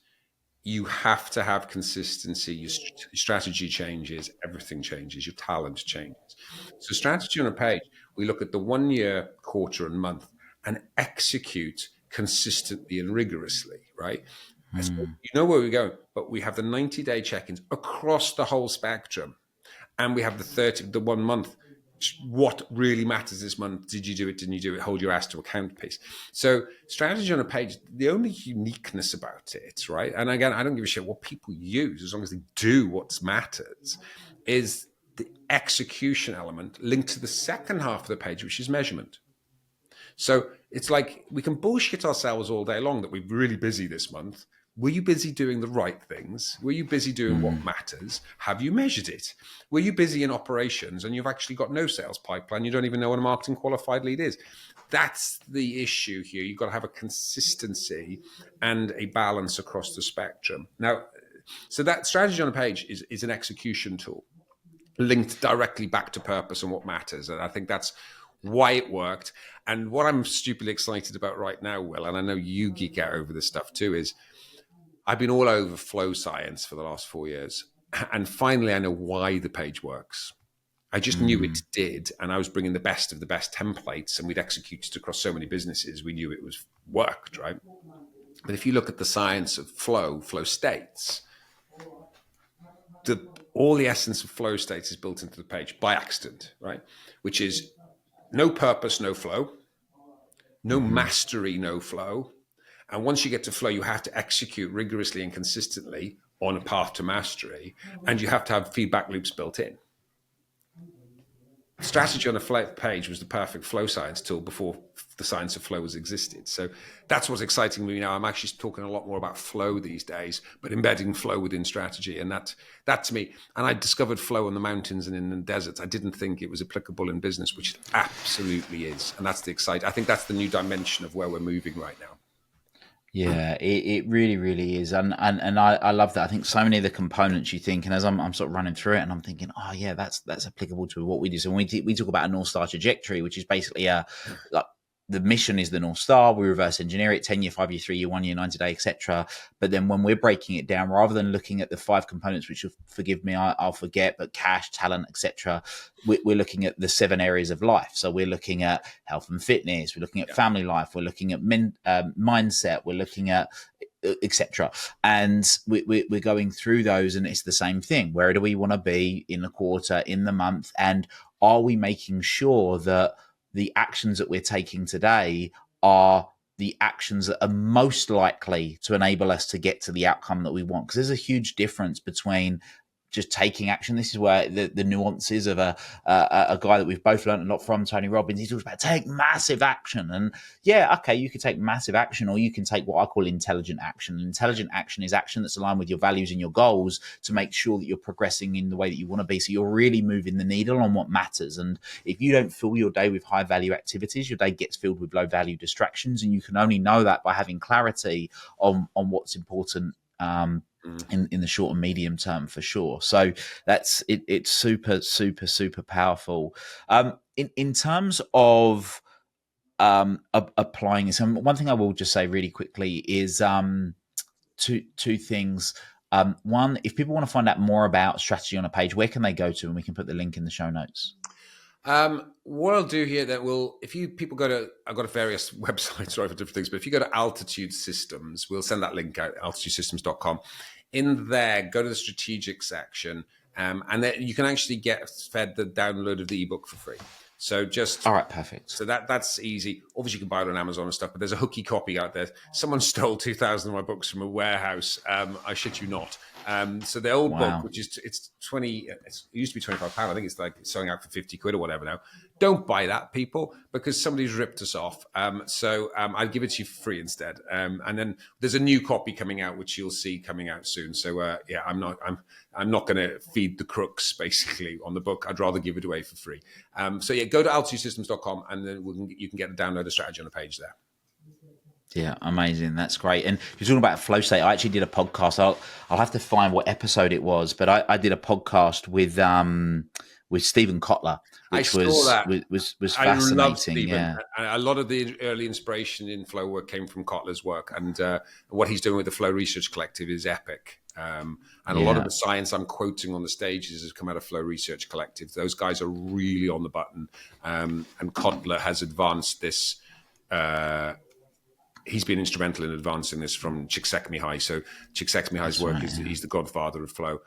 you have to have consistency. Your strategy changes, everything changes, your talent changes. So strategy on a page, we look at the 1 year, quarter, and month, and execute consistently and rigorously, right? So you know where we're going, but we have the 90-day check-ins across the whole spectrum, and we have the 1 month. What really matters this month? Did you do it? Didn't you do it? Hold your ass to account piece. So strategy on a page, the only uniqueness about it, right? And again, I don't give a shit what people use as long as they do what matters, is the execution element linked to the second half of the page, which is measurement. So it's like we can bullshit ourselves all day long that we're really busy this month. Were you busy doing the right things? Were you busy doing what matters? Have you measured it? Were you busy in operations and you've actually got no sales pipeline? You don't even know what a marketing qualified lead is. That's the issue here. You've got to have a consistency and a balance across the spectrum. Now, so that strategy on a page is an execution tool linked directly back to purpose and what matters. And I think that's why it worked. And what I'm stupidly excited about right now, Will, and I know you geek out over this stuff too, is I've been all over flow science for the last 4 years. And finally, I know why the page works. I just knew it did. And I was bringing the best of the best templates, and we'd executed across so many businesses. We knew it was worked, right? But if you look at the science of flow states, all the essence of flow states is built into the page by accident, right? Which is no purpose, no flow, no mastery, no flow. And once you get to flow, you have to execute rigorously and consistently on a path to mastery, and you have to have feedback loops built in. Strategy on a page was the perfect flow science tool before the science of flow has existed. So that's what's exciting me now. I'm actually talking a lot more about flow these days, but embedding flow within strategy. And that to me, and I discovered flow in the mountains and in the deserts. I didn't think it was applicable in business, which it absolutely is. And that's the exciting. I think that's the new dimension of where we're moving right now. Yeah, it really, really is. And I love that. I think so many of the components you think, and as I'm sort of running through it and I'm thinking, oh yeah, that's applicable to what we do. So when we talk about a North Star trajectory, which is basically like the mission is the North Star. We reverse engineer it 10 year, 5 year, 3 year, 1 year, 90 day, etc. But then when we're breaking it down, rather than looking at the 5 components, which forgive me, I'll forget, but cash, talent, etc., we're looking at the 7 areas of life. So we're looking at health and fitness. We're looking at family life. We're looking at mindset. We're looking at etc. And we're going through those, and it's the same thing. Where do we want to be in the quarter, in the month, and are we making sure that the actions that we're taking today are the actions that are most likely to enable us to get to the outcome that we want? Because there's a huge difference between just taking action. This is where the nuances of a guy that we've both learned a lot from, Tony Robbins. He talks about take massive action, and yeah, okay, you could take massive action, or you can take what I call intelligent action. Intelligent action is action that's aligned with your values and your goals to make sure that you're progressing in the way that you want to be. So you're really moving the needle on what matters. And if you don't fill your day with high value activities, your day gets filled with low value distractions, and you can only know that by having clarity on what's important in the short and medium term, for sure. So that's it. It's super, super, super powerful. In terms of applying this, and one thing I will just say really quickly is two things. One, if people want to find out more about strategy on a page, where can they go to? And we can put the link in the show notes. What I'll do here, if people go to, I've got various websites right for different things, but if you go to Altitude Systems, we'll send that link out, altitudesystems.com. In there, go to the strategic section, and then you can actually get fed the download of the ebook for free. So just all right, perfect. So that's easy. Obviously, you can buy it on Amazon and stuff, but there's a hooky copy out there. Someone stole 2,000 of my books from a warehouse. I shit you not. So the old book, which is it used to be £25. I think it's like selling out for 50 quid or whatever now. Don't buy that, people, because somebody's ripped us off. So I'll give it to you for free instead. And then there's a new copy coming out, which you'll see coming out soon. So yeah, I'm not going to feed the crooks basically on the book. I'd rather give it away for free. So yeah, go to altitudesystems.com and then you can get the download of strategy on the page there. Yeah, amazing. That's great. And you're talking about flow state. I actually did a podcast. I'll have to find what episode it was, but I did a podcast with Stephen Kotler, which was fascinating. I love Stephen. Yeah. A lot of the early inspiration in flow work came from Kotler's work, and what he's doing with the Flow Research Collective is epic. And a lot of the science I'm quoting on the stages has come out of Flow Research Collective. Those guys are really on the button, and Kotler has advanced this. He's been instrumental in advancing this from Csikszentmihalyi. So Csikszentmihalyi's work he's the godfather of flow.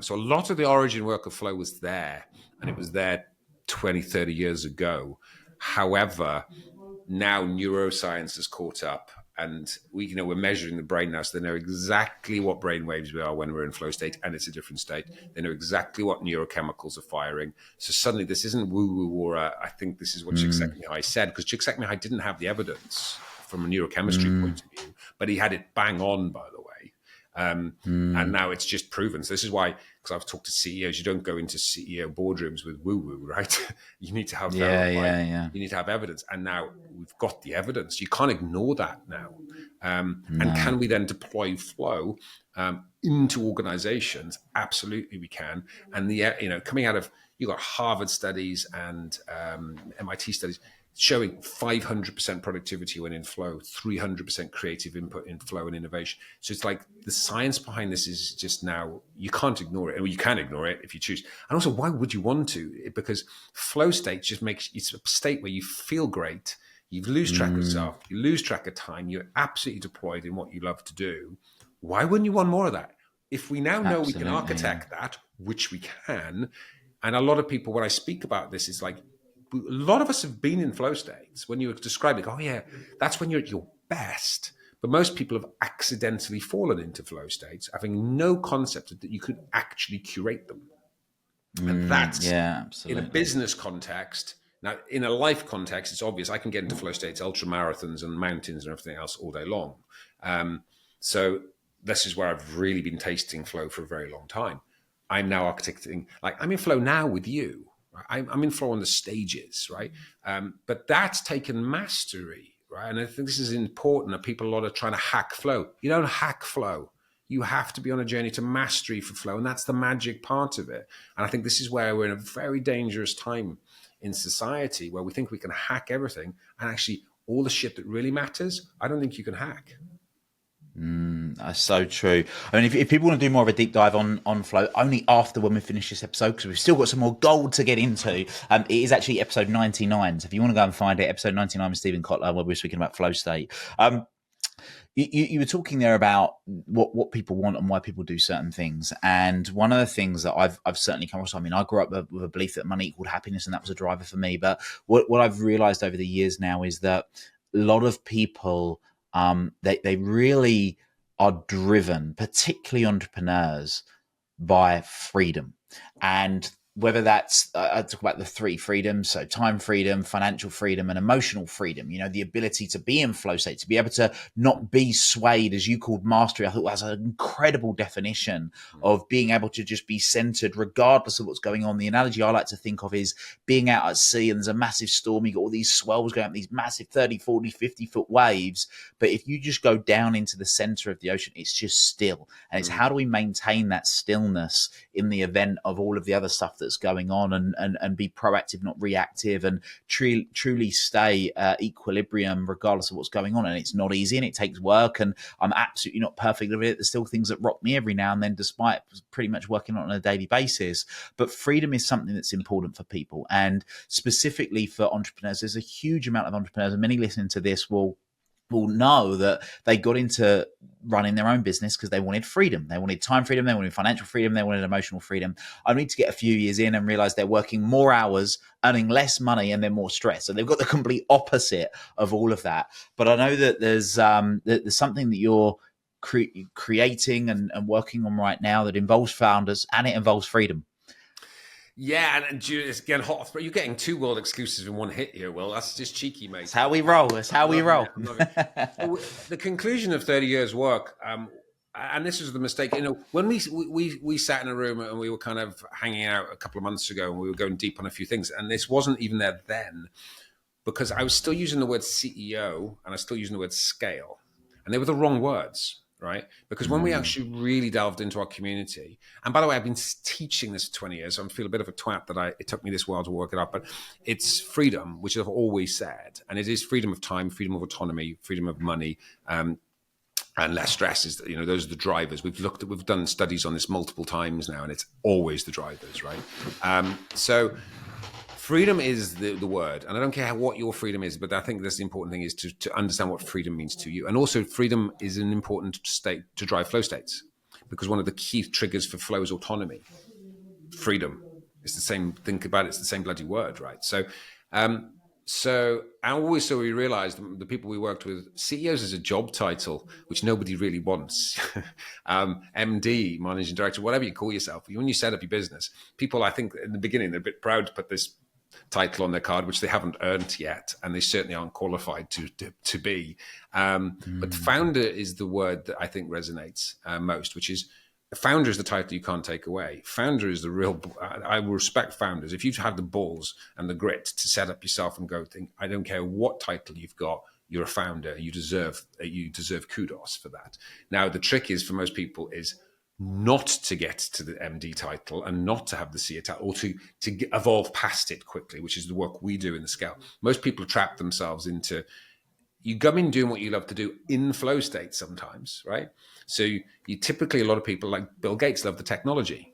So a lot of the origin work of flow was there, and it was there 20, 30 years ago. However, now neuroscience has caught up, and we're measuring the brain now, so they know exactly what brain waves we are when we're in flow state, and it's a different state. They know exactly what neurochemicals are firing. So suddenly this isn't woo-woo, or I think this is what Csikszentmihalyi said, because Csikszentmihalyi didn't have the evidence from a neurochemistry point of view, but he had it bang on, by the way. And now it's just proven. So this is why, because I've talked to CEOs, you don't go into CEO boardrooms with woo-woo, right? You need to have you need to have evidence. And now we've got the evidence. You can't ignore that now. And can we then deploy flow into organizations? Absolutely we can. And coming out of, you've got Harvard studies and MIT studies showing 500% productivity when in flow, 300% creative input in flow and innovation. So it's like the science behind this is just now, you can't ignore it. Or you can ignore it if you choose. And also, why would you want to? Because flow state just it's a state where you feel great, you lose track of yourself, you lose track of time, you're absolutely deployed in what you love to do. Why wouldn't you want more of that? If we now know we can architect that, which we can, and a lot of people, when I speak about this, is like, a lot of us have been in flow states. When you describe it, oh yeah, that's when you're at your best. But most people have accidentally fallen into flow states, having no concept that you could actually curate them. And that's in a business context. Now, in a life context, it's obvious I can get into flow states, ultra marathons and mountains and everything else all day long. So this is where I've really been tasting flow for a very long time. I'm now architecting, like I'm in flow now with you. I'm in flow on the stages, right? But that's taken mastery, right? And I think this is important that people a lot are trying to hack flow. You don't hack flow. You have to be on a journey to mastery for flow. And that's the magic part of it. And I think this is where we're in a very dangerous time in society where we think we can hack everything. And actually all the shit that really matters, I don't think you can hack. That's so true. I mean, if people want to do more of a deep dive on flow, only after when we finish this episode, because we've still got some more gold to get into. It is actually episode 99. So if you want to go and find it, episode 99 with Stephen Kotler, where we're speaking about flow state. You were talking there about what people want and why people do certain things. And one of the things that I've certainly come across, I mean, I grew up with a belief that money equaled happiness, and that was a driver for me. But what I've realized over the years now is that a lot of people, they really are driven, particularly entrepreneurs, by freedom. And whether that's, I talk about the three freedoms, so time freedom, financial freedom, and emotional freedom, the ability to be in flow state, to be able to not be swayed, as you called mastery. I thought that was an incredible definition of being able to just be centered regardless of what's going on. The analogy I like to think of is being out at sea and there's a massive storm, you got all these swells going up, these massive 30, 40, 50-foot waves. But if you just go down into the center of the ocean, it's just still. And it's how do we maintain that stillness in the event of all of the other stuff that's going on, and be proactive, not reactive, and truly stay equilibrium regardless of what's going on. And it's not easy, and it takes work, and I'm absolutely not perfect at it. There's still things that rock me every now and then, despite pretty much working on a daily basis. But freedom is something that's important for people, and specifically for entrepreneurs. There's a huge amount of entrepreneurs, and many listening to this will know that they got into running their own business because they wanted freedom. They wanted time freedom. They wanted financial freedom. They wanted emotional freedom. I need to get a few years in and realize they're working more hours, earning less money, and they're more stressed. So they've got the complete opposite of all of that. But I know that there's something that you're creating and working on right now that involves founders and it involves freedom. Yeah, and it's getting hot. You're getting 2 world exclusives in one hit here, Will. That's just cheeky, mate. That's how we roll. That's how we roll. So the conclusion of 30 years' work, and this was the mistake. When we sat in a room and we were kind of hanging out a couple of months ago, and we were going deep on a few things, and this wasn't even there then, because I was still using the word CEO and I was still using the word scale, and they were the wrong words. Right? Because when we actually really delved into our community, and by the way, I've been teaching this for 20 years, so I feel a bit of a twat that it took me this while to work it out, but it's freedom, which I've always said. And it is freedom of time, freedom of autonomy, freedom of money, and less stress. Those are the drivers. We've done studies on this multiple times now, and it's always the drivers, right? So freedom is the word, and I don't care what your freedom is, but I think that's the important thing is to understand what freedom means to you. And also freedom is an important state to drive flow states, because one of the key triggers for flow is autonomy. Freedom is the same, think about it, it's the same bloody word, right? So we realized the people we worked with, CEOs is a job title, which nobody really wants. MD, managing director, whatever you call yourself. When you set up your business, people, I think in the beginning, they're a bit proud to put this title on their card, which they haven't earned yet, and they certainly aren't qualified to be. But founder is the word that I think resonates most, which is founder is the title you can't take away. Founder is the real. I respect founders. If you have the balls and the grit to set up yourself and go think, I don't care what title you've got, you're a founder. You deserve kudos for that. Now the trick is for most people is not to get to the MD title and not to have the CEO title, or to evolve past it quickly, which is the work we do in the scale. Most people trap themselves into, you come in doing what you love to do in flow state sometimes, right? So you typically, a lot of people like Bill Gates love the technology.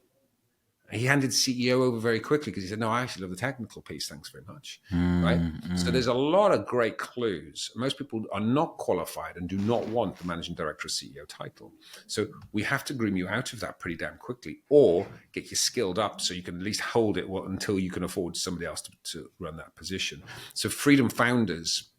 He handed CEO over very quickly because he said, no, I actually love the technical piece. Thanks very much. Right. So there's a lot of great clues. Most people are not qualified and do not want the managing director or CEO title. So we have to groom you out of that pretty damn quickly, or get you skilled up so you can at least hold it until you can afford somebody else to run that position. So Freedom Founders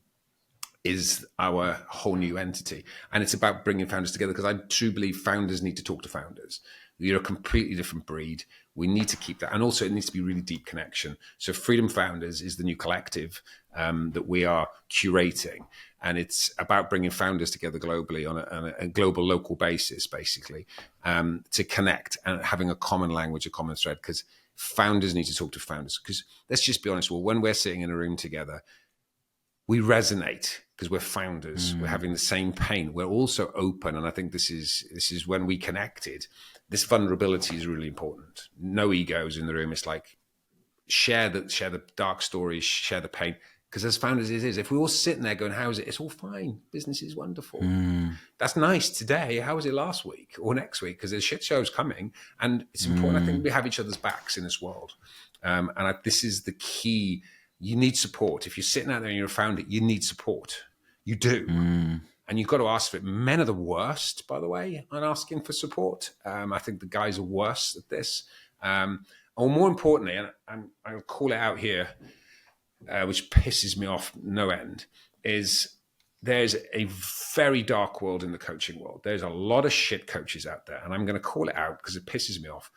is our whole new entity. And it's about bringing founders together, because I truly believe founders need to talk to founders. You're a completely different breed. We need to keep that. And also it needs to be really deep connection. So Freedom Founders is the new collective that we are curating. And it's about bringing founders together globally on a global, local basis, basically, to connect and having a common language, a common thread, because founders need to talk to founders. Because let's just be honest, well, when we're sitting in a room together, we resonate because we're founders. We're having the same pain. We're also open. And I think this is when we connected. This vulnerability is really important. No egos in the room. It's like share the dark stories, share the pain. Because as founders, it is. If we're all sitting there going, how's it? It's all fine. Business is wonderful. That's nice today. How was it last week or next week? Because there's shit shows coming. And it's important. I think we have each other's backs in this world. This is the key. You need support. If you're sitting out there and you're a founder, you need support. You do. And you've got to ask for it. Men are the worst, by the way, on asking for support. I think the guys are worse at this. Or more importantly, and I'll call it out here, which pisses me off no end, is there's a very dark world in the coaching world. There's a lot of shit coaches out there, and I'm going to call it out because it pisses me off.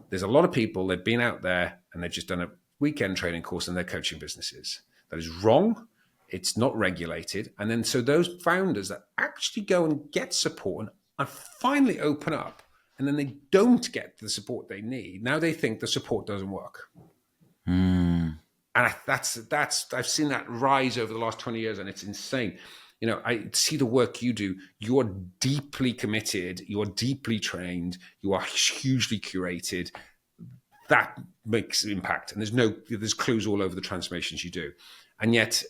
There's a lot of people that've been out there and they've just done a weekend training course and they're coaching businesses. That is wrong. It's not regulated. And then so those founders that actually go and get support and finally open up, and then they don't get the support they need. Now they think the support doesn't work. And I've seen that rise over the last 20 years, and it's insane. You know, I see the work you do. You're deeply committed. You're deeply trained. You are hugely curated. That makes impact. And there's clues all over the transformations you do. And yet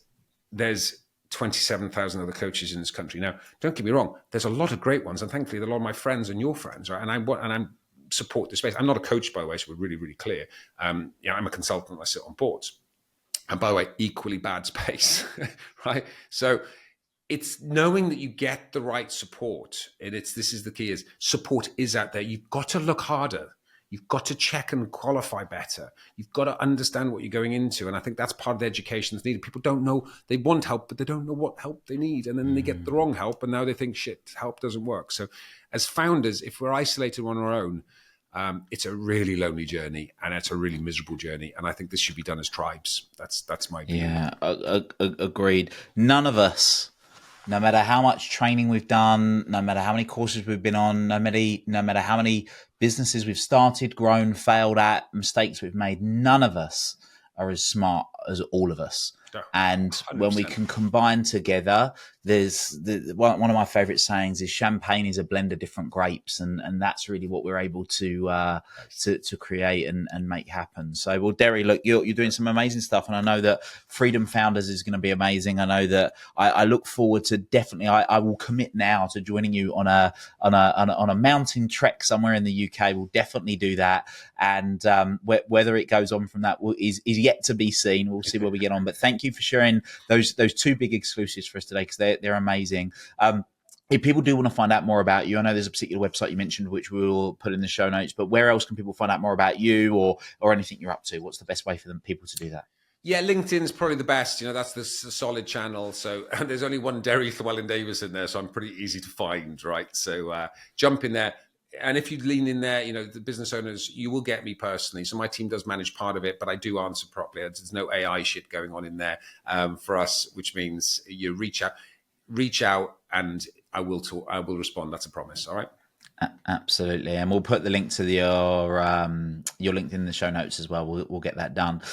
there's 27,000 other coaches in this country. Now, don't get me wrong. There's a lot of great ones. And thankfully, a lot of my friends and your friends, right? And I support this space. I'm not a coach, by the way, so we're really, really clear. I'm a consultant. I sit on boards. And by the way, equally bad space, right? So it's knowing that you get the right support. And this is the key, is support is out there. You've got to look harder. You've got to check and qualify better. You've got to understand what you're going into. And I think that's part of the education that's needed. People don't know, they want help, but they don't know what help they need. And then they get the wrong help. And now they think, shit, help doesn't work. So as founders, if we're isolated on our own, it's a really lonely journey, and it's a really miserable journey. And I think this should be done as tribes. That's my view. Yeah, agreed. None of us, no matter how much training we've done, no matter how many courses we've been on, no matter how many businesses we've started, grown, failed at, mistakes we've made, none of us are as smart as all of us. No, and 100%. When we can combine together, there's one of my favorite sayings is champagne is a blend of different grapes, and that's really what we're able to create and make happen. So, well, Deri, look, you're doing some amazing stuff, and I know that Freedom Founders is going to be amazing. I know that I look forward to definitely. I will commit now to joining you on a mountain trek somewhere in the UK. We'll definitely do that, and whether it goes on from that is yet to be seen. We'll see where we get on. But thank you for sharing those two big exclusives for us today, because they're amazing. If people do want to find out more about you, I know there's a particular website you mentioned, which we'll put in the show notes, but where else can people find out more about you or anything you're up to? What's the best way for people to do that? Yeah, LinkedIn's probably the best. That's the solid channel. So there's only one Deri Llewellyn-Davies in there, so I'm pretty easy to find, right? So jump in there. And if you lean in there, the business owners, you will get me personally. So my team does manage part of it, but I do answer properly. There's no AI shit going on in there for us, which means you reach out, and I will talk. I will respond. That's a promise. All right. Absolutely, and we'll put the link to your LinkedIn in the show notes as well. We'll get that done.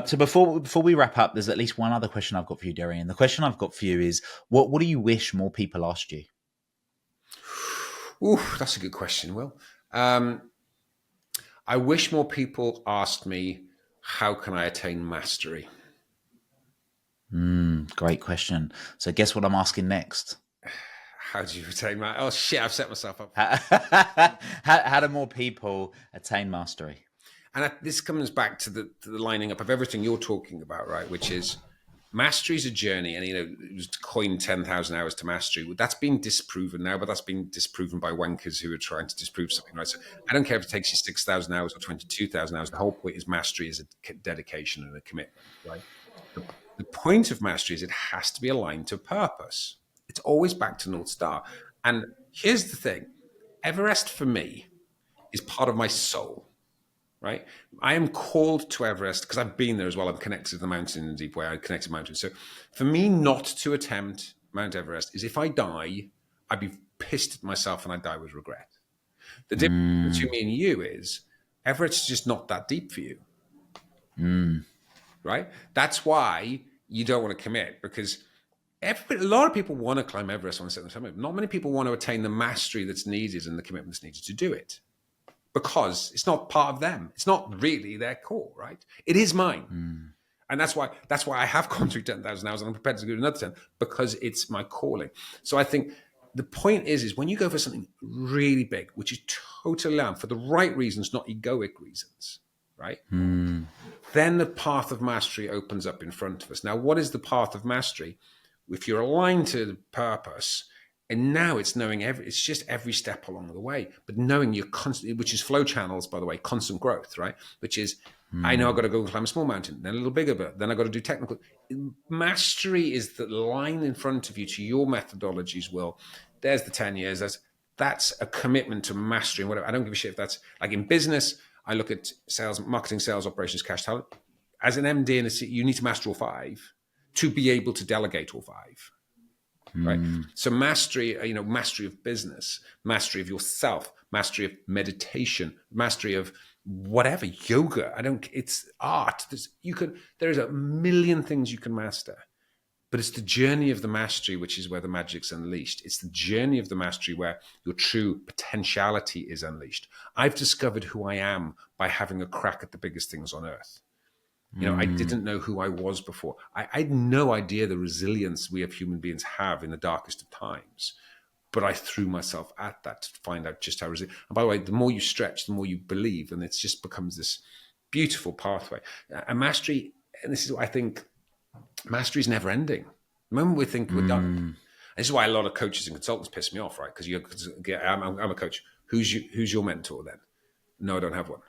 So before we wrap up, there's at least one other question I've got for you, Deri. And the question I've got for you is, what do you wish more people asked you? Ooh, that's a good question, Will. I wish more people asked me, how can I attain mastery? Great question. So guess what I'm asking next? How do you attain mastery? Oh, shit, I've set myself up. How do more people attain mastery? And this comes back to the lining up of everything you're talking about, right? Which is, mastery is a journey, and it was coined 10,000 hours to mastery. That's been disproven now, but that's been disproven by wankers who are trying to disprove something, right? So I don't care if it takes you 6,000 hours or 22,000 hours. The whole point is mastery is a dedication and a commitment, right? The point of mastery is it has to be aligned to purpose. It's always back to North Star. And here's the thing: Everest for me is part of my soul. Right, I am called to Everest because I've been there as well. I'm connected to the mountain in a deep way. I connect to mountains. So for me not to attempt Mount Everest is, if I die, I'd be pissed at myself and I'd die with regret. The difference between me and you is Everest is just not that deep for you. Right? That's why you don't want to commit, because a lot of people want to climb Everest, want to sit on the summit. Not many people want to attain the mastery that's needed and the commitment that's needed to do it, because it's not part of them. It's not really their core, right? It is mine. And that's why I have gone through 10,000 hours, and I'm prepared to do another 10, because it's my calling. So I think the point is when you go for something really big, which is totally allowed for the right reasons, not egoic reasons, right? Then the path of mastery opens up in front of us. Now, what is the path of mastery? If you're aligned to the purpose, and now it's knowing it's just every step along the way, but knowing you're constantly, which is flow channels, by the way, constant growth, right? Which is I know I've got to go and climb a small mountain, then a little bigger, but then I've got to do technical. Mastery is the line in front of you to your methodologies, Will. There's the 10 years. That's a commitment to mastery and whatever. I don't give a shit if that's like in business. I look at sales, marketing, sales, operations, cash talent. As an MD, you need to master all 5 to be able to delegate all 5. Right. So mastery, mastery of business, mastery of yourself, mastery of meditation, mastery of whatever, yoga. It's art. There's a million things you can master, but it's the journey of the mastery, which is where the magic's unleashed. It's the journey of the mastery where your true potentiality is unleashed. I've discovered who I am by having a crack at the biggest things on earth. I didn't know who I was before. I had no idea the resilience we as human beings have in the darkest of times. But I threw myself at that to find out just how resilient. And by the way, the more you stretch, the more you believe. And it just becomes this beautiful pathway. And mastery, and this is what I think, mastery is never ending. The moment we think we're done. This is why a lot of coaches and consultants piss me off, right? Because I'm a coach. Who's your mentor then? No, I don't have one.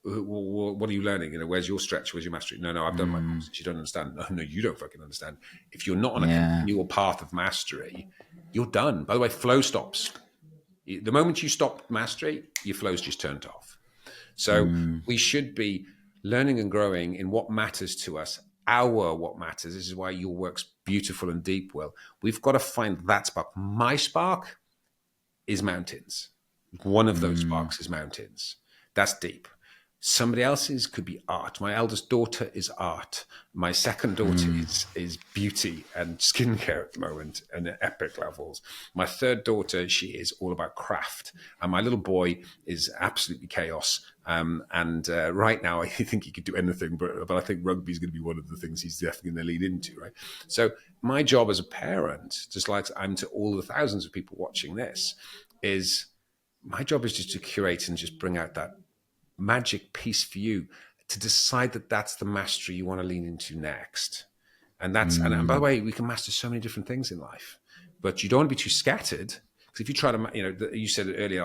What are you learning? Where's your stretch? Where's your mastery? No, I've done my courses. You don't understand. No, you don't fucking understand. If you're not on a continual path of mastery, you're done. By the way, flow stops. The moment you stop mastery, your flow's just turned off. So we should be learning and growing in what matters to us. What matters. This is why your work's beautiful and deep, Will. We've got to find that spark. My spark is mountains. One of those sparks is mountains. That's deep. Somebody else's could be art. My eldest daughter is art. My second daughter is beauty and skincare at the moment and at epic levels. My third daughter, she is all about craft. And my little boy is absolutely chaos. And right now, I think he could do anything, but I think rugby is going to be one of the things he's definitely going to lead into, right? So my job as a parent, just like I'm to all the thousands of people watching this, is my job is just to curate and just bring out that magic piece for you to decide that that's the mastery you want to lean into next. And that's, and by the way, we can master so many different things in life, but you don't want to be too scattered. Because if you try to, you said it earlier,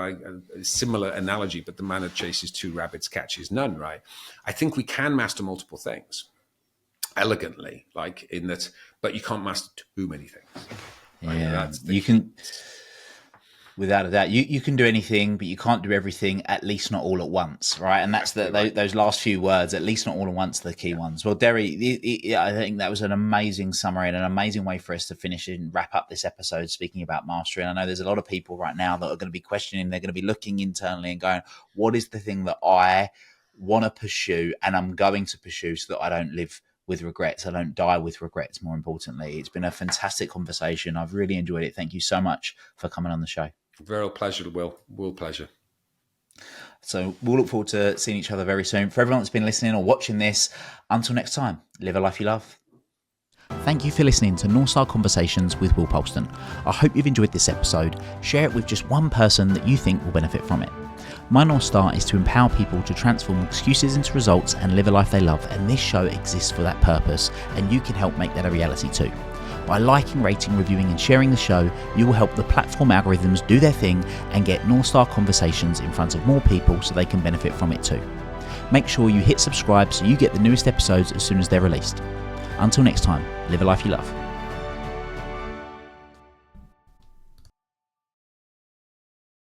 a similar analogy, but the man that chases 2 rabbits catches none, right? I think we can master multiple things elegantly, like in that, but you can't master too many things. Right? Yeah, you can. Without a doubt, you can do anything, but you can't do everything, at least not all at once, right? And that's those last few words, at least not all at once, are the key ones. Well, Deri, I think that was an amazing summary and an amazing way for us to finish and wrap up this episode speaking about mastery. And I know there's a lot of people right now that are going to be questioning, they're going to be looking internally and going, what is the thing that I want to pursue and I'm going to pursue so that I don't live with regrets, I don't die with regrets, more importantly. It's been a fantastic conversation. I've really enjoyed it. Thank you so much for coming on the show. Very pleasure, Will. Pleasure. So we'll look forward to seeing each other very soon. For everyone that's been listening or watching this, until next time, live a life you love. Thank you for listening to North Star Conversations with Will Polston. I hope you've enjoyed this episode. Share it with just one person that you think will benefit from it. My North Star is to empower people to transform excuses into results and live a life they love, and this show exists for that purpose, and you can help make that a reality too. By liking, rating, reviewing and sharing the show, you will help the platform algorithms do their thing and get North Star Conversations in front of more people so they can benefit from it too. Make sure you hit subscribe so you get the newest episodes as soon as they're released. Until next time, live a life you love.